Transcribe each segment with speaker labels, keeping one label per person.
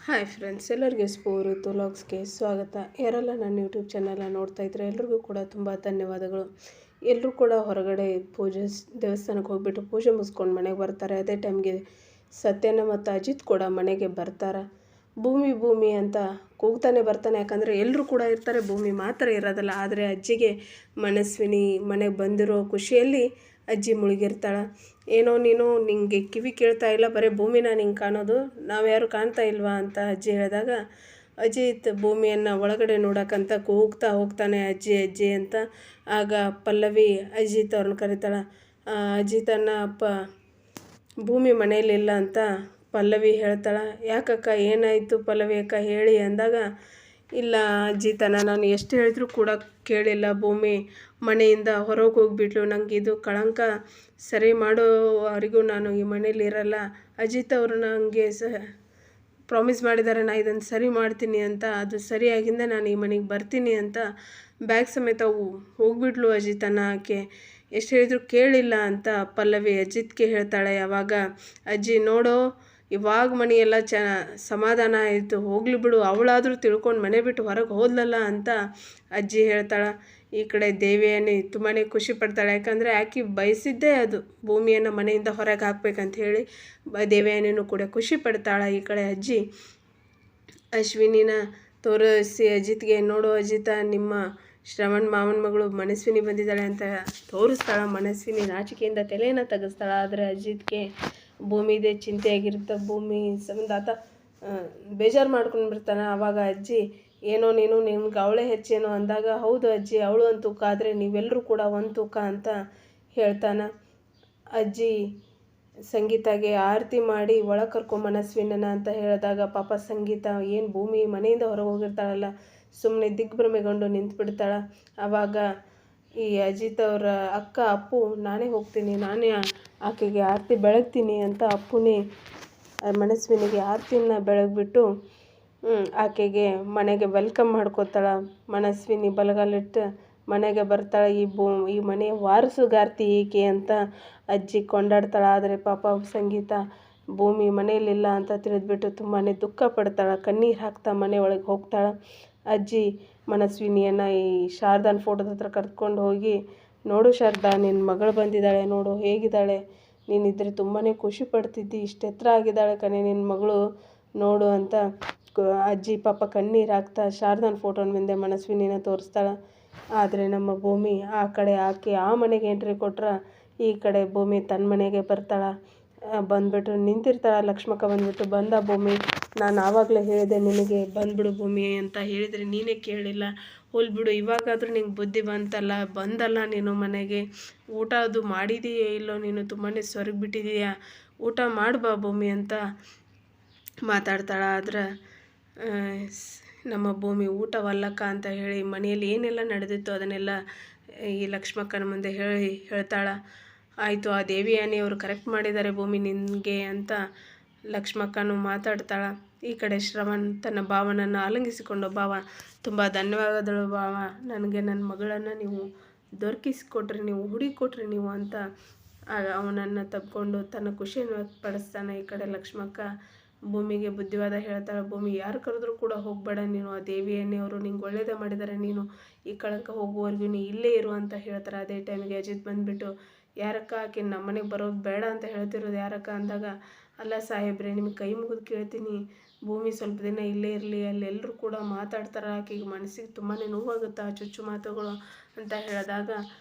Speaker 1: Hi friends, ಎಲ್ಲರಿಗೂ ಸ್ಫೂರ್ತಿ ವ್ಲಾಗ್ಸ್ಗೆ ಸ್ವಾಗತ. ಯಾರೆಲ್ಲ ನನ್ನ ಯೂಟ್ಯೂಬ್ ಚಾನಲ್ನ ನೋಡ್ತಾ ಇದ್ರೆ ಎಲ್ರಿಗೂ ಕೂಡ ತುಂಬ ಧನ್ಯವಾದಗಳು. ಎಲ್ಲರೂ ಕೂಡ ಹೊರಗಡೆ ದೇವಸ್ಥಾನಕ್ಕೆ ಹೋಗ್ಬಿಟ್ಟು ಪೂಜೆ ಮುಗಿಸ್ಕೊಂಡು ಮನೆಗೆ ಬರ್ತಾರೆ. ಅದೇ ಟೈಮ್ಗೆ ಸತ್ಯನ ಮತ್ತು ಅಜಿತ್ ಕೂಡ ಮನೆಗೆ ಬರ್ತಾರೆ. ಭೂಮಿ ಭೂಮಿ ಅಂತ ಕೂಗ್ತಾನೆ ಬರ್ತಾನೆ, ಯಾಕಂದರೆ ಎಲ್ಲರೂ ಕೂಡ ಇರ್ತಾರೆ, ಭೂಮಿ ಮಾತ್ರ ಇರೋದಲ್ಲ. ಆದರೆ ಅಜ್ಜಿಗೆ ಮನಸ್ವಿನಿ ಮನೆಗೆ ಬಂದಿರೋ ಖುಷಿಯಲ್ಲಿ ಅಜ್ಜಿ ಮುಳುಗಿರ್ತಾಳೆ. ಏನೋ ನೀನು ನಿಂಗೆ ಕಿವಿ ಕೇಳ್ತಾ ಇಲ್ಲ, ಬರೀ ಭೂಮಿನ ನಿಂಗೆ ಕಾಣೋದು, ನಾವು ಯಾರು ಕಾಣ್ತಾ ಇಲ್ವಾ ಅಂತ ಅಜ್ಜಿ ಹೇಳಿದಾಗ ಅಜಿತ್ ಭೂಮಿಯನ್ನು ಒಳಗಡೆ ನೋಡೋಕ್ಕಂತ ಕೂಗ್ತಾ ಹೋಗ್ತಾನೆ, ಅಜ್ಜಿ ಅಜ್ಜಿ ಅಂತ. ಆಗ ಪಲ್ಲವಿ ಅಜಿತ್ ಅವ್ರನ್ನ ಕರೀತಾಳೆ. ಅಜಿತನ್ನ ಭೂಮಿ ಮನೆಯಲ್ಲಿಲ್ಲ ಅಂತ ಪಲ್ಲವಿ ಹೇಳ್ತಾಳೆ. ಯಾಕಕ್ಕ, ಏನಾಯಿತು ಪಲ್ಲವಿ ಅಕ್ಕ ಹೇಳಿ ಅಂದಾಗ, ಇಲ್ಲ ಅಜಿತನ ನಾನು ಎಷ್ಟು ಹೇಳಿದ್ರೂ ಕೂಡ ಕೇಳಿಲ್ಲ, ಭೂಮಿ ಮನೆಯಿಂದ ಹೊರಗೆ ಹೋಗಿಬಿಟ್ಲು, ನನಗೆ ಇದು ಕಳಂಕ ಸರಿ ಮಾಡೋವರೆಗೂ ನಾನು ಈ ಮನೇಲಿ ಇರಲ್ಲ. ಅಜಿತ್ ಅವರು ನನಗೆ ಪ್ರಾಮಿಸ್ ಮಾಡಿದ್ದಾರೆ, ನಾನು ಇದನ್ನು ಸರಿ ಮಾಡ್ತೀನಿ ಅಂತ. ಅದು ಸರಿಯಾಗಿಂದ ನಾನು ಈ ಮನೆಗೆ ಬರ್ತೀನಿ ಅಂತ ಬ್ಯಾಗ್ ಸಮೇತ ಹೋಗ್ಬಿಟ್ಲು ಅಜಿತನ. ಆಕೆ ಎಷ್ಟು ಹೇಳಿದ್ರು ಕೇಳಿಲ್ಲ ಅಂತ ಪಲ್ಲವಿ ಅಜಿತ್ಗೆ ಹೇಳ್ತಾಳೆ. ಯಾವಾಗ ಅಜ್ಜಿ ನೋಡೋ, ಇವಾಗ ಮನೆಯೆಲ್ಲ ಸಮಾಧಾನ ಆಯಿತು, ಹೋಗ್ಲಿ ಬಿಡು, ಅವಳಾದರೂ ತಿಳ್ಕೊಂಡು ಮನೆ ಬಿಟ್ಟು ಹೊರಗೆ ಹೋದ್ಲಲ್ಲ ಅಂತ ಅಜ್ಜಿ ಹೇಳ್ತಾಳೆ. ಈ ಕಡೆ ದೇವಿಯನಿ ತುಂಬಾ ಖುಷಿ ಪಡ್ತಾಳೆ, ಯಾಕಂದರೆ ಆಕೆ ಬಯಸಿದ್ದೇ ಅದು, ಭೂಮಿಯನ್ನು ಮನೆಯಿಂದ ಹೊರಗೆ ಹಾಕ್ಬೇಕಂತ ಹೇಳಿ. ದೇವಿಯನಿನೂ ಕೂಡ ಖುಷಿ ಪಡ್ತಾಳೆ. ಈ ಕಡೆ ಅಜ್ಜಿ ಅಶ್ವಿನಿನ ತೋರಿಸಿ ಅಜಿತ್ಗೆ, ನೋಡು ಅಜಿತ, ನಿಮ್ಮ ಶ್ರವಣ್ ಮಾವನ ಮಗಳು ಮನಸ್ವಿನಿ ಬಂದಿದ್ದಾಳೆ ಅಂತ ತೋರಿಸ್ತಾಳೆ. ಮನಸ್ವಿನಿ ನಾಚಿಕೆಯಿಂದ ತಲೆಯನ್ನು ತೆಗೆಸ್ತಾಳೆ. ಆದರೆ ಅಜಿತ್ಗೆ ಭೂಮಿದೇ ಚಿಂತೆಯಾಗಿರುತ್ತೆ. ಭೂಮಿ ಸಂಬಂಧ ಆತ ಬೇಜಾರು ಮಾಡ್ಕೊಂಡು ಬಿಡ್ತಾನೆ. ಆವಾಗ ಅಜ್ಜಿ, ಏನೋ ನೀನು ನಿಮ್ಗೆ ಅವಳೇ ಹೆಚ್ಚೇನೋ ಅಂದಾಗ, ಹೌದು ಅಜ್ಜಿ, ಅವಳು ಒಂದು ತೂಕ, ಆದರೆ ನೀವೆಲ್ಲರೂ ಕೂಡ ಒಂದು ತೂಕ ಅಂತ ಹೇಳ್ತಾನೆ. ಅಜ್ಜಿ ಸಂಗೀತಾಗೆ ಆರತಿ ಮಾಡಿ ಒಳಗೆ ಕರ್ಕೊ ಮನಸ್ವಿನನ ಅಂತ ಹೇಳಿದಾಗ, ಪಾಪ ಸಂಗೀತ ಏನು ಭೂಮಿ ಮನೆಯಿಂದ ಹೊರಗೆ ಹೋಗಿರ್ತಾಳಲ್ಲ, ಸುಮ್ಮನೆ ದಿಗ್ಭ್ರಮೆಗೊಂಡು ನಿಂತುಬಿಡ್ತಾಳೆ. ಆವಾಗ ಈ ಅಜಿತ್ ಅವರ ಅಕ್ಕ ಅಪ್ಪು, ನಾನೇ ಹೋಗ್ತೀನಿ, ನಾನೇ ಆಕೆಗೆ ಆರತಿ ಬೆಳಗ್ತೀನಿ ಅಂತ ಅಪ್ಪುನೇ ಮನಸ್ವಿನಿಗೆ ಆರತಿನ ಬೆಳಗ್ಬಿಟ್ಟು ಆಕೆಗೆ ಮನೆಗೆ ವೆಲ್ಕಮ್ ಮಾಡ್ಕೋತಾಳೆ. ಮನಸ್ವಿನಿ ಬಲಗಾಲಿಟ್ಟು ಮನೆಗೆ ಬರ್ತಾಳೆ. ಈ ಮನೆಯ ವಾರಸುಗಾರ್ತಿ ಈಕೆ ಅಂತ ಅಜ್ಜಿ ಕೊಂಡಾಡ್ತಾಳೆ. ಆದರೆ ಪಾಪ ಸಂಗೀತ ಭೂಮಿ ಮನೆಯಲ್ಲಿಲ್ಲ ಅಂತ ತಿಳಿದ್ಬಿಟ್ಟು ತುಂಬಾ ದುಃಖ ಪಡ್ತಾಳೆ. ಕಣ್ಣೀರು ಹಾಕ್ತಾ ಮನೆ ಒಳಗೆ ಹೋಗ್ತಾಳೆ. ಅಜ್ಜಿ ಮನಸ್ವಿನಿಯನ್ನು ಈ ಶಾರದಾನ ಫೋಟೋದ ಹತ್ರ ಕರ್ಕೊಂಡು ಹೋಗಿ, ನೋಡು ಶಾರದಾ, ನಿನ್ನ ಮಗಳು ಬಂದಿದ್ದಾಳೆ, ನೋಡು ಹೇಗಿದ್ದಾಳೆ, ನೀನಿದ್ರೆ ತುಂಬಾ ಖುಷಿ ಪಡ್ತಿದ್ದಿ, ಇಷ್ಟು ಎತ್ತರ ಆಗಿದ್ದಾಳೆ ಕಣೆ ನಿನ್ನ ಮಗಳು, ನೋಡು ಅಂತ ಅಜ್ಜಿ ಪಾಪ ಕಣ್ಣೀರು ಹಾಕ್ತಾ ಶಾರದಾನ ಫೋಟೋನ ಮುಂದೆ ಮನಸ್ವಿನಿನ ತೋರಿಸ್ತಾಳೆ. ಆದರೆ ನಮ್ಮ ಭೂಮಿ ಆ ಕಡೆ ಆಕೆ ಆ ಮನೆಗೆ ಎಂಟ್ರಿ ಕೊಟ್ರೆ, ಈ ಕಡೆ ಭೂಮಿ ತನ್ನ ಮನೆಗೆ ಬರ್ತಾಳೆ. ಬಂದುಬಿಟ್ಟು ನಿಂತಿರ್ತಾಳೆ. ಲಕ್ಷ್ಮಕ್ಕ ಬಂದುಬಿಟ್ಟು, ಬಂದ ಭೂಮಿ, ನಾನು ಆವಾಗಲೇ ಹೇಳಿದೆ ನಿನಗೆ ಬಂದುಬಿಡು ಭೂಮಿ ಅಂತ ಹೇಳಿದರೆ ನೀನೇ ಕೇಳಿಲ್ಲ, ಹೋಲ್ಬಿಡು, ಇವಾಗಾದರೂ ನಿಂಗೆ ಬುದ್ಧಿ ಬಂದಲ್ಲ ನೀನು ಮನೆಗೆ, ಊಟ ಅದು ಮಾಡಿದೀಯೇ ಇಲ್ಲೋ, ನೀನು ತುಂಬಾ ಸೊರಗಿಬಿಟ್ಟಿದೀಯಾ, ಊಟ ಮಾಡ್ಬಾ ಭೂಮಿ ಅಂತ ಮಾತಾಡ್ತಾಳೆ. ಆದರೆ ನಮ್ಮ ಭೂಮಿ ಊಟವಲ್ಲಕ್ಕ ಅಂತ ಹೇಳಿ ಮನೆಯಲ್ಲಿ ಏನೆಲ್ಲ ನಡೆದಿತ್ತು ಅದನ್ನೆಲ್ಲ ಈ ಲಕ್ಷ್ಮಕ್ಕನ ಮುಂದೆ ಹೇಳ್ತಾಳೆ. ಆಯಿತು, ಆ ದೇವಿಯಾನಿಯವರು ಕರೆಕ್ಟ್ ಮಾಡಿದ್ದಾರೆ ಭೂಮಿ ನಿನಗೆ ಅಂತ ಲಕ್ಷ್ಮಕ್ಕನು ಮಾತಾಡ್ತಾಳೆ. ಈ ಕಡೆ ಶ್ರವಣ್ ತನ್ನ ಭಾವನನ್ನು ಆಲಂಗಿಸಿಕೊಂಡು, ಭಾವ ತುಂಬ ಧನ್ಯವಾದಗಳು ಭಾವ, ನನಗೆ ನನ್ನ ಮಗಳನ್ನು ನೀವು ದೊರಕಿಸಿಕೊಟ್ರಿ, ನೀವು ಹುಡುಕಿಕೊಟ್ರಿ ನೀವು ಅಂತ ಅವನನ್ನು ತಬ್ಕೊಂಡು ತನ್ನ ಖುಷಿಯನ್ನು ವ್ಯಕ್ತಪಡಿಸ್ತಾನೆ. ಈ ಕಡೆ ಲಕ್ಷ್ಮಕ್ಕ ಭೂಮಿಗೆ ಬುದ್ಧಿವಾದ ಹೇಳ್ತಾಳೆ. ಭೂಮಿ, ಯಾರು ಕರೆದ್ರೂ ಕೂಡ ಹೋಗಬೇಡ ನೀನು, ಆ ದೇವಿಯನ್ನೆಯವರು ನಿಂಗೆ ಒಳ್ಳೇದೇ ಮಾಡಿದ್ದಾರೆ, ನೀನು ಈ ಕಳಂಕ ಹೋಗುವವರೆಗೂ ನೀ ಇಲ್ಲೇ ಇರು ಅಂತ ಹೇಳ್ತಾರೆ. ಅದೇ ಟೈಮಿಗೆ ಅಜಿತ್ ಬಂದುಬಿಟ್ಟು, ಯಾರಕ್ಕ ಆಕೆ ನಮ್ಮ ಮನೆಗೆ ಬರೋದು ಬೇಡ ಅಂತ ಹೇಳ್ತಿರೋದು ಯಾರಕ್ಕ ಅಂದಾಗ, ಅಲ್ಲ ಸಾಹೇಬ್ರೆ, ನಿಮಗೆ ಕೈ ಮುಗಿದು ಕೇಳ್ತೀನಿ, ಭೂಮಿ ಸ್ವಲ್ಪ ದಿನ ಇಲ್ಲೇ ಇರಲಿ, ಅಲ್ಲೆಲ್ಲರೂ ಕೂಡ ಮಾತಾಡ್ತಾರೆ, ಆಕೆಗೆ ಮನಸ್ಸಿಗೆ ತುಂಬಾ ನೋವಾಗುತ್ತೆ ಆ ಚುಚ್ಚು ಮಾತುಗಳು ಅಂತ ಹೇಳಿದಾಗ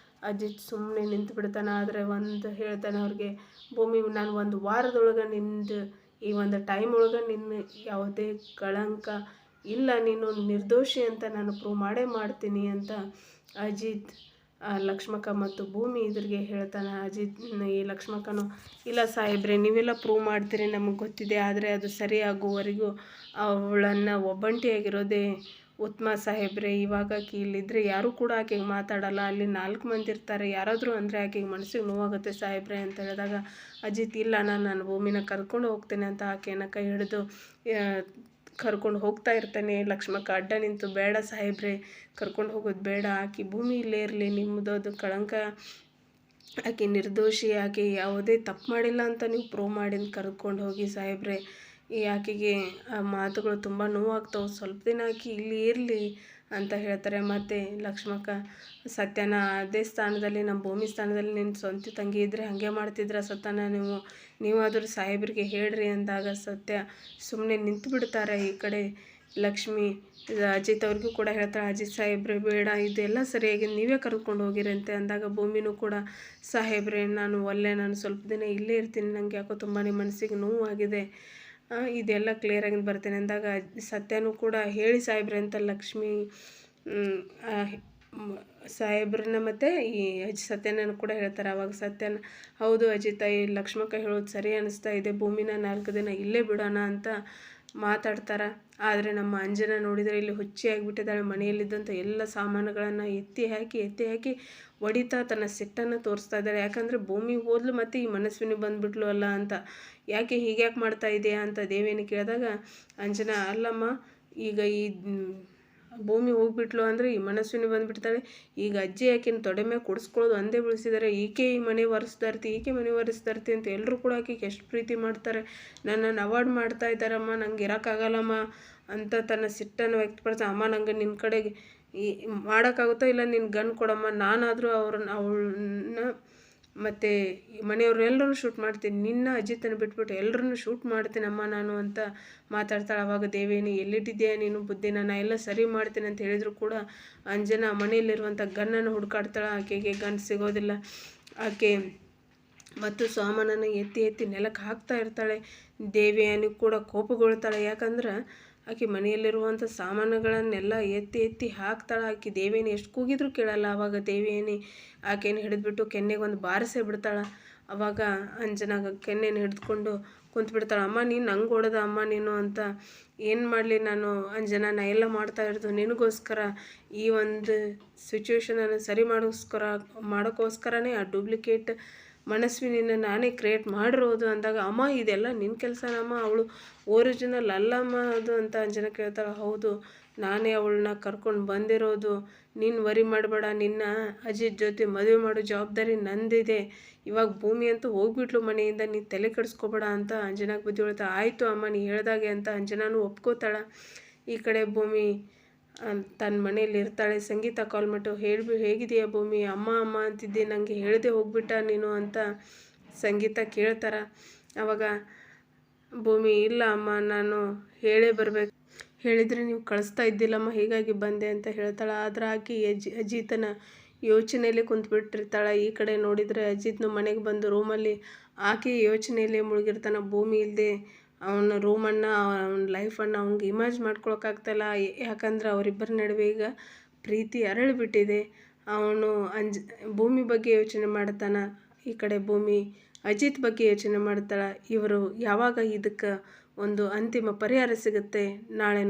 Speaker 1: ಅಜಿತ್ ಸುಮ್ಮನೆ ನಿಂತು ಬಿಡ್ತಾನೆ. ಆದರೆ ಒಂದು ಹೇಳ್ತಾನೆ ಅವ್ರಿಗೆ, ಭೂಮಿ, ನಾನು ಒಂದು ವಾರದೊಳಗೆ ನಿಂದು ಈ ಒಂದು ಟೈಮ್ ಒಳಗೆ ನಿನ್ನ ಯಾವುದೇ ಕಳಂಕ ಇಲ್ಲ, ನೀನು ನಿರ್ದೋಷಿ ಅಂತ ನಾನು ಪ್ರೂವ್ ಮಾಡೇ ಮಾಡ್ತೀನಿ ಅಂತ ಅಜಿತ್ ಲಕ್ಷ್ಮಕ್ಕ ಮತ್ತು ಭೂಮಿ ಇದ್ರಿಗೆ ಹೇಳ್ತಾನೆ. ಈ ಲಕ್ಷ್ಮಕ್ಕನು, ಇಲ್ಲ ಸಾಹೇಬ್ರೆ, ನೀವೆಲ್ಲ ಪ್ರೂವ್ ಮಾಡ್ತೀರಿ ನಮಗೆ ಗೊತ್ತಿದೆ, ಆದರೆ ಅದು ಸರಿಯಾಗುವವರೆಗೂ ಅವಳನ್ನು ಒಬ್ಬಂಟಿಯಾಗಿರೋದೇ ಉತ್ತಮ ಸಾಹೇಬ್ರೆ, ಇವಾಗ ಆಕೆ ಇಲ್ಲಿದ್ದರೆ ಯಾರೂ ಕೂಡ ಆಕೆಗೆ ಮಾತಾಡಲ್ಲ, ಅಲ್ಲಿ 4 ಮಂದಿ ಇರ್ತಾರೆ, ಯಾರಾದರೂ ಅಂದರೆ ಆಕೆಗೆ ಮನಸ್ಸಿಗೆ ನೋವಾಗುತ್ತೆ ಸಾಹೇಬ್ರೆ ಅಂತ ಹೇಳಿದಾಗ ಅಜಿತ್, ಇಲ್ಲ, ನಾನು ಭೂಮಿನ ಕರ್ಕೊಂಡು ಹೋಗ್ತೇನೆ ಅಂತ ಆಕೆಯನ್ನು ಕೈ ಹಿಡಿದು ಕರ್ಕೊಂಡು ಹೋಗ್ತಾ ಇರ್ತಾನೆ. ಲಕ್ಷ್ಮಕ್ಕ ಅಡ್ಡ ನಿಂತು, ಬೇಡ ಸಾಹೇಬ್ರೆ, ಕರ್ಕೊಂಡು ಹೋಗೋದು ಬೇಡ, ಆಕೆ ಭೂಮಿ ಇಲ್ಲೇ ಇರಲಿ, ನಿಮ್ಮದು ಅದು ಕಳಂಕ, ಆಕೆ ನಿರ್ದೋಷಿ, ಆಕೆ ಯಾವುದೇ ತಪ್ಪು ಮಾಡಿಲ್ಲ ಅಂತ ನೀವು ಪ್ರೂವ್ ಮಾಡಿ ಕರ್ಕೊಂಡು ಹೋಗಿ ಸಾಹೇಬ್ರೆ, ಈ ಆಕೆಗೆ ಆ ಮಾತುಗಳು ತುಂಬ ನೋವಾಗ್ತವೆ, ಸ್ವಲ್ಪ ದಿನ ಆಕೆ ಇಲ್ಲಿ ಇರಲಿ ಅಂತ ಹೇಳ್ತಾರೆ. ಮತ್ತು ಲಕ್ಷ್ಮಕ್ಕ ಸತ್ಯನ ಅದೇ ಸ್ಥಾನದಲ್ಲಿ, ನಮ್ಮ ಭೂಮಿ ಸ್ಥಾನದಲ್ಲಿ ನಿನ್ನ ಸ್ವಂತ ತಂಗಿ ಇದ್ದರೆ ಹಾಗೆ ಮಾಡ್ತಿದ್ರ ಸತ್ಯನ, ನೀವಾದರೂ ಸಾಹೇಬ್ರಿಗೆ ಹೇಳ್ರಿ ಅಂದಾಗ ಸತ್ಯ ಸುಮ್ಮನೆ ನಿಂತು ಬಿಡ್ತಾರೆ. ಈ ಕಡೆ ಲಕ್ಷ್ಮಿ ಅಜಿತ್ ಅವ್ರಿಗೂ ಕೂಡ ಹೇಳ್ತಾಳೆ, ಅಜಿತ್ ಸಾಹೇಬ್ರೆ ಬೇಡ, ಇದೆಲ್ಲ ಸರಿಯಾಗಿ ನೀವೇ ಕರ್ಕೊಂಡು ಹೋಗಿರಂತೆ ಅಂದಾಗ ಭೂಮಿನೂ ಕೂಡ, ಸಾಹೇಬ್ರೆ ನಾನು ಒಲ್ಲೆ, ನಾನು ಸ್ವಲ್ಪ ದಿನ ಇಲ್ಲೇ ಇರ್ತೀನಿ, ನನಗೆ ಯಾಕೋ ತುಂಬಾ ಮನಸ್ಸಿಗೆ ನೋವಾಗಿದೆ, ಇದೆಲ್ಲ ಕ್ಲಿಯರಾಗಿ ಬರ್ತೇನೆ ಅಂದಾಗ ಸತ್ಯನೂ ಕೂಡ ಹೇಳಿ ಸಾಹೇಬ್ರೆ ಅಂತ ಲಕ್ಷ್ಮಿ ಸಾಹೇಬ್ರನ್ನ ಮತ್ತು ಈ ಸತ್ಯನನ್ನು ಕೂಡ ಹೇಳ್ತಾರೆ. ಆವಾಗ ಸತ್ಯನ, ಹೌದು ಅಜಿತ್, ಲಕ್ಷ್ಮಕ್ಕ ಹೇಳೋದು ಸರಿ ಅನ್ನಿಸ್ತಾ ಇದೆ, ಭೂಮಿನ 4 ದಿನ ಇಲ್ಲೇ ಬಿಡೋಣ ಅಂತ ಮಾತಾಡ್ತಾರೆ. ಆದರೆ ನಮ್ಮ ಅಂಜನಾ ನೋಡಿದರೆ ಇಲ್ಲಿ ಹುಚ್ಚಿ ಆಗಿಬಿಟ್ಟಿದ್ದಾಳೆ. ಮನೆಯಲ್ಲಿದ್ದಂಥ ಎಲ್ಲ ಸಾಮಾನುಗಳನ್ನು ಎತ್ತಿ ಹಾಕಿ ಹೊಡಿತಾ ತನ್ನ ಸಿಟ್ಟನ್ನು ತೋರಿಸ್ತಾ ಇದ್ದಾಳೆ. ಯಾಕಂದರೆ ಭೂಮಿ ಹೋದ್ಲು ಮತ್ತು ಈ ಮನಸ್ವಿನಿ ಬಂದುಬಿಟ್ಲು ಅಲ್ಲ ಅಂತ, ಯಾಕೆ ಹೀಗ್ಯಾಕೆ ಮಾಡ್ತಾ ಇದೆಯಾ ಅಂತ ದೇವಿಯನ್ನು ಕೇಳಿದಾಗ ಅಂಜನಾ, ಅಲ್ಲಮ್ಮ ಈಗ ಈ ಭೂಮಿ ಹೋಗ್ಬಿಟ್ಲು ಅಂದರೆ ಈ ಮನಸ್ವಿನಿ ಬಂದುಬಿಡ್ತಾಳೆ, ಈಗ ಅಜ್ಜಿ ಆಕೆನ ತೊಡೆ ಮೇಲೆ ಕುಡಿಸ್ಕೊಳ್ಳೋದು ಅಂದೇ ಬೆಳೆಸಿದ್ದಾರೆ, ಈಕೆ ಈ ಮನೆ ಒರೆಸ್ದಾರ್ತಿ ಅಂತ ಎಲ್ಲರೂ ಕೂಡ ಆಕೆಗೆ ಎಷ್ಟು ಪ್ರೀತಿ ಮಾಡ್ತಾರೆ, ನನ್ನನ್ನು ಅವಾಯ್ಡ್ ಮಾಡ್ತಾ ಇದ್ದಾರಮ್ಮ, ನಂಗೆ ಇರೋಕ್ಕಾಗಲ್ಲಮ್ಮ ಅಂತ ತನ್ನ ಸಿಟ್ಟನ್ನು ವ್ಯಕ್ತಪಡಿಸ್ತಾ, ಅಮ್ಮ ನಂಗೆ ನಿನ್ನ ಕಡೆಗೆ ಈ ಮಾಡೋಕ್ಕಾಗುತ್ತೋ ಇಲ್ಲ, ನಿನ್ನ ಗನ್ ಕೊಡಮ್ಮ, ನಾನಾದರೂ ಅವಳನ್ನ ಮತ್ತು ಮನೆಯವ್ರನ್ನೆಲ್ಲರೂ ಶೂಟ್ ಮಾಡ್ತೀನಿ, ನಿನ್ನ ಅಜಿತನ ಬಿಟ್ಬಿಟ್ಟು ಎಲ್ಲರನ್ನೂ ಶೂಟ್ ಮಾಡ್ತೀನಮ್ಮ ನಾನು ಅಂತ ಮಾತಾಡ್ತಾಳೆ. ಆವಾಗ ದೇವೇನಿ, ಎಲ್ಲಿಟ್ಟಿದ್ದೀಯಾ ನೀನು ಬುದ್ಧಿನ, ನಾ ಎಲ್ಲ ಸರಿ ಮಾಡ್ತೀನಿ ಅಂತ ಹೇಳಿದ್ರು ಕೂಡ ಅಂಜನಾ ಮನೆಯಲ್ಲಿರುವಂಥ ಗನ್ನನ್ನು ಹುಡುಕಾಡ್ತಾಳೆ. ಆಕೆಗೆ ಗನ್ ಸಿಗೋದಿಲ್ಲ. ಆಕೆ ಮತ್ತು ಸಾಮಾನನ್ನು ಎತ್ತಿ ನೆಲಕ್ಕೆ ಹಾಕ್ತಾ ಇರ್ತಾಳೆ. ದೇವಿಯಾನಿ ಕೂಡ ಕೋಪಗೊಳ್ತಾಳೆ. ಯಾಕಂದ್ರೆ ಆಕೆ ಮನೆಯಲ್ಲಿರುವಂಥ ಸಾಮಾನುಗಳನ್ನೆಲ್ಲ ಎತ್ತಿ ಹಾಕ್ತಾಳೆ. ಆಕೆ ದೇವಿಯಾನಿ ಎಷ್ಟು ಕೂಗಿದ್ರೂ ಕೇಳಲ್ಲ. ಆವಾಗ ದೇವಿಯಾನಿ ಆಕೆಯನ್ನು ಹಿಡಿದ್ಬಿಟ್ಟು ಕೆನ್ನೆಗೆ ಒಂದು ಬಾರಿಸೇ ಬಿಡ್ತಾಳೆ. ಆವಾಗ ಅಂಜನಾಗ ಕೆನ್ನೆಯನ್ನು ಹಿಡಿದುಕೊಂಡು ಕುಂತ್ಬಿಡ್ತಾಳೆ. ಅಮ್ಮ ನೀನು ನಂಗೆ ಹೊಡೆದ ಅಮ್ಮ ನೀನು ಅಂತ, ಏನು ಮಾಡಲಿ ನಾನು ಅಂಜನಾ, ನಾ ಎಲ್ಲ ಮಾಡ್ತಾ ಇರೋದು ನಿನಗೋಸ್ಕರ, ಈ ಒಂದು ಸಿಚುವೇಶನನ್ನು ಸರಿ ಮಾಡೋಕ್ಕೋಸ್ಕರನೇ ಆ ಡೂಪ್ಲಿಕೇಟ್ ಮನಸ್ವಿನಿನ ನಾನೇ ಕ್ರಿಯೇಟ್ ಮಾಡಿರೋದು ಅಂದಾಗ, ಅಮ್ಮ ಇದೆಲ್ಲ ನಿನ್ನ ಕೆಲಸನಮ್ಮ, ಅವಳು ಒರಿಜಿನಲ್ ಅಲ್ಲಮ್ಮ ಅದು ಅಂತ ಅಂಜನಾ ಕೇಳ್ತಾಳೆ. ಹೌದು, ನಾನೇ ಅವಳನ್ನ ಕರ್ಕೊಂಡು ಬಂದಿರೋದು, ನೀನು ವರಿ ಮಾಡಬೇಡ, ನಿನ್ನ ಅಜಿತ್ ಜೊತೆ ಮದುವೆ ಮಾಡೋ ಜವಾಬ್ದಾರಿ ನಂದಿದೆ, ಇವಾಗ ಭೂಮಿ ಅಂತೂ ಹೋಗ್ಬಿಟ್ಲು ಮನೆಯಿಂದ, ನೀನು ತಲೆ ಕೆಡಿಸ್ಕೋಬೇಡ ಅಂತ ಅಂಜನಾಗೆ ಬುದ್ಧಿ ಹೇಳ್ತಾ, ಆಯಿತು ಅಮ್ಮ ನೀ ಹೇಳ್ದಾಗೆ ಅಂತ ಅಂಜನಾನು ಒಪ್ಕೋತಾಳೆ. ಈ ಕಡೆ ಭೂಮಿ ತನ್ನ ಮನೇಲಿ ಇರ್ತಾಳೆ. ಸಂಗೀತ ಕಾಲ್ ಮಾಡಿಟ್ಟು, ಹೇಗಿದೆಯಾ ಭೂಮಿ, ಅಮ್ಮ ಅಂತಿದ್ದೆ, ನನಗೆ ಹೇಳದೆ ಹೋಗ್ಬಿಟ್ಟ ನೀನು ಅಂತ ಸಂಗೀತ ಕೇಳ್ತಾರೆ. ಆವಾಗ ಭೂಮಿ, ಇಲ್ಲ ಅಮ್ಮ ನಾನು ಹೇಳೇ ಬರಬೇಕು, ಹೇಳಿದರೆ ನೀವು ಕಳಿಸ್ತಾ ಇದ್ದಿಲ್ಲಮ್ಮ, ಹೀಗಾಗಿ ಬಂದೆ ಅಂತ ಹೇಳ್ತಾಳೆ. ಆದ್ರೆ ಆಕೆ ಅಜಿತನ ಯೋಚನೆಯಲ್ಲೇ ಕುಂತ್ಬಿಟ್ಟಿರ್ತಾಳೆ. ಈ ಕಡೆ ನೋಡಿದರೆ ಅಜಿತ್ನು ಮನೆಗೆ ಬಂದು ರೂಮಲ್ಲಿ ಆಕೆ ಯೋಚನೆಯಲ್ಲೇ ಮುಳುಗಿರ್ತಾನೆ. ಭೂಮಿ ಇಲ್ಲದೆ ಅವನ ರೂಮನ್ನು, ಅವನ ಲೈಫನ್ನು ಅವ್ನಿಗೆ ಇಮ್ಯಾಜ್ ಮಾಡ್ಕೊಳಕ್ಕಾಗ್ತಾಯಿಲ್ಲ. ಯಾಕಂದ್ರೆ ಅವರಿಬ್ಬರ ನಡುವೆ ಈಗ ಪ್ರೀತಿ ಅರಳಿಬಿಟ್ಟಿದೆ. ಅವನು ಭೂಮಿ ಬಗ್ಗೆ ಯೋಚನೆ ಮಾಡ್ತಾನೆ, ಈ ಕಡೆ ಭೂಮಿ ಅಜಿತ್ ಬಗ್ಗೆ ಯೋಚನೆ ಮಾಡ್ತಾಳೆ. ಇವರು ಯಾವಾಗ ಇದಕ್ಕೆ ಒಂದು ಅಂತಿಮ ಪರಿಹಾರ ಸಿಗುತ್ತೆ ನಾಳೆ